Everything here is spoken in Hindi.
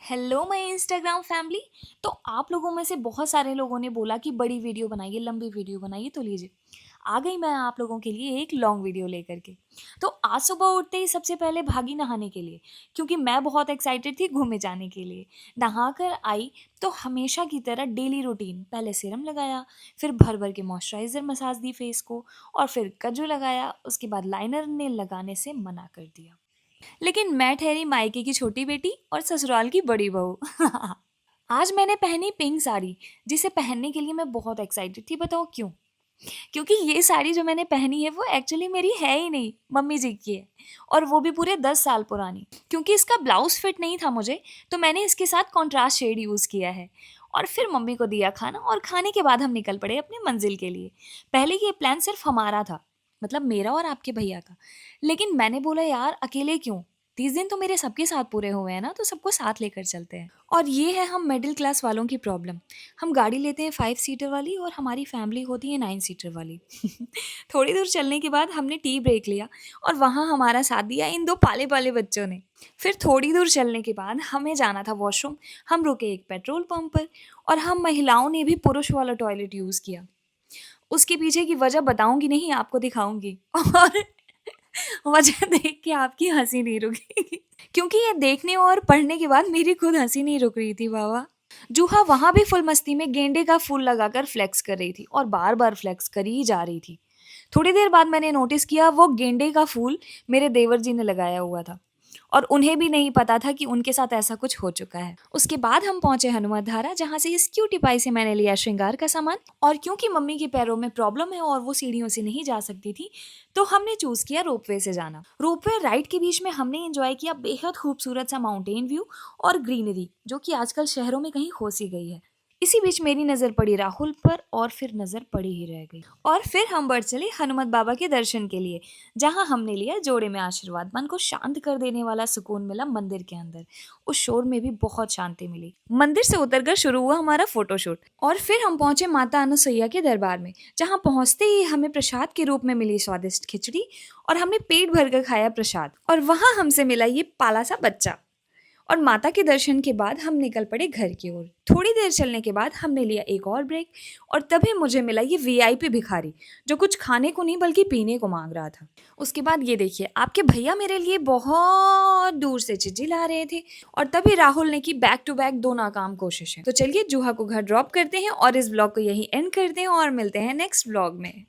Hello my Instagram family. तो आप लोगों में से बहुत सारे लोगों ने बोला कि बड़ी वीडियो बनाइए, लंबी वीडियो बनाइए, तो लीजिए आ गई मैं आप लोगों के लिए एक लॉन्ग वीडियो लेकर के। तो आज सुबह उठते ही सबसे पहले भागी नहाने के लिए, क्योंकि मैं बहुत एक्साइटेड थी घूमने जाने के लिए। नहा कर आई तो हमेशा की तरह डेली रूटीन, पहले सीरम लगाया, फिर भर भर के मॉइस्चराइज़र मसाज दी फेस को, और फिर कजू लगाया। उसके बाद लाइनर ने लगाने से मना कर दिया। लेकिन मैं ठहरी मायके की छोटी बेटी और ससुराल की बड़ी बहू। आज मैंने पहनी पिंक साड़ी, जिसे पहनने के लिए मैं बहुत एक्साइटेड थी। बताओ क्यों? क्योंकि ये साड़ी जो मैंने पहनी है वो एक्चुअली मेरी है ही नहीं, मम्मी जी की है। और वो भी पूरे 10 साल पुरानी। क्योंकि इसका ब्लाउज फिट नहीं था मुझे, तो मैंने इसके साथ कॉन्ट्रास्ट शेड यूज़ किया है। और फिर मम्मी को दिया खाना, और खाने के बाद हम निकल पड़े अपनी मंजिल के लिए। पहले ये प्लान सिर्फ हमारा था, मतलब मेरा और आपके भैया का। लेकिन मैंने बोला यार अकेले क्यों, 30 दिन तो मेरे सबके साथ पूरे हुए हैं ना, तो सबको साथ लेकर चलते हैं। और ये है हम मिडिल क्लास वालों की प्रॉब्लम। हम गाड़ी लेते हैं 5 सीटर वाली, और हमारी फैमिली होती है 9 सीटर वाली। थोड़ी दूर चलने के बाद हमने टी ब्रेक लिया, और वहाँ हमारा साथ दिया इन दो पाले पाले बच्चों ने। फिर थोड़ी दूर चलने के बाद हमें जाना था वॉशरूम। हम रुके एक पेट्रोल पंप पर, और हम महिलाओं ने भी पुरुष वाला टॉयलेट यूज़ किया। उसके पीछे की वजह बताऊंगी नहीं, आपको दिखाऊंगी। और वजह देख के आपकी हंसी नहीं रुकेगी, क्योंकि ये देखने और पढ़ने के बाद मेरी खुद हंसी नहीं रुक रही थी बाबा। जूहा वहां भी फुल मस्ती में गेंडे का फूल लगाकर फ्लेक्स कर रही थी, और बार बार फ्लेक्स करी ही जा रही थी। थोड़ी देर बाद मैंने नोटिस किया वो गेंडे का फूल मेरे देवर जी ने लगाया हुआ था, और उन्हें भी नहीं पता था कि उनके साथ ऐसा कुछ हो चुका है। उसके बाद हम पहुंचे हनुमत धारा, जहां से इस क्यूटी पाई से मैंने लिया श्रृंगार का सामान। और क्योंकि मम्मी के पैरों में प्रॉब्लम है और वो सीढ़ियों से नहीं जा सकती थी, तो हमने चूज किया रोपवे से जाना। रोपवे राइड के बीच में हमने एंजॉय किया बेहद खूबसूरत सा माउंटेन व्यू और ग्रीनरी, जो कि आजकल शहरों में कहीं खो सी गई है। इसी बीच मेरी नज़र पड़ी राहुल पर, और फिर नज़र पड़ी ही रह गई। और फिर हम बढ़ चले हनुमत बाबा के दर्शन के लिए, जहां हमने लिया जोड़े में आशीर्वाद। मन को शांत कर देने वाला सुकून मिला मंदिर के अंदर। उस शोर में भी बहुत शांति मिली। मंदिर से उतरकर शुरू हुआ हमारा फोटोशूट, और फिर हम पहुंचे माता अनुसुईया के दरबार में, जहां पहुंचते ही हमें प्रसाद के रूप में मिली स्वादिष्ट खिचड़ी, और हमने पेट भरकर खाया प्रसाद। और वहां हमसे मिला ये पाला सा बच्चा। और माता के दर्शन के बाद हम निकल पड़े घर की ओर। थोड़ी देर चलने के बाद हमने लिया एक और ब्रेक, और तभी मुझे मिला ये वीआईपी भिखारी, जो कुछ खाने को नहीं बल्कि पीने को मांग रहा था। उसके बाद ये देखिए, आपके भैया मेरे लिए बहुत दूर से चिल्ला रहे थे, और तभी राहुल ने की बैक टू बैक 2 नाकाम कोशिशें। तो चलिए जूहा को घर ड्रॉप करते हैं, और इस ब्लॉग को यही एंड करते हैं, और मिलते हैं नेक्स्ट ब्लॉग में।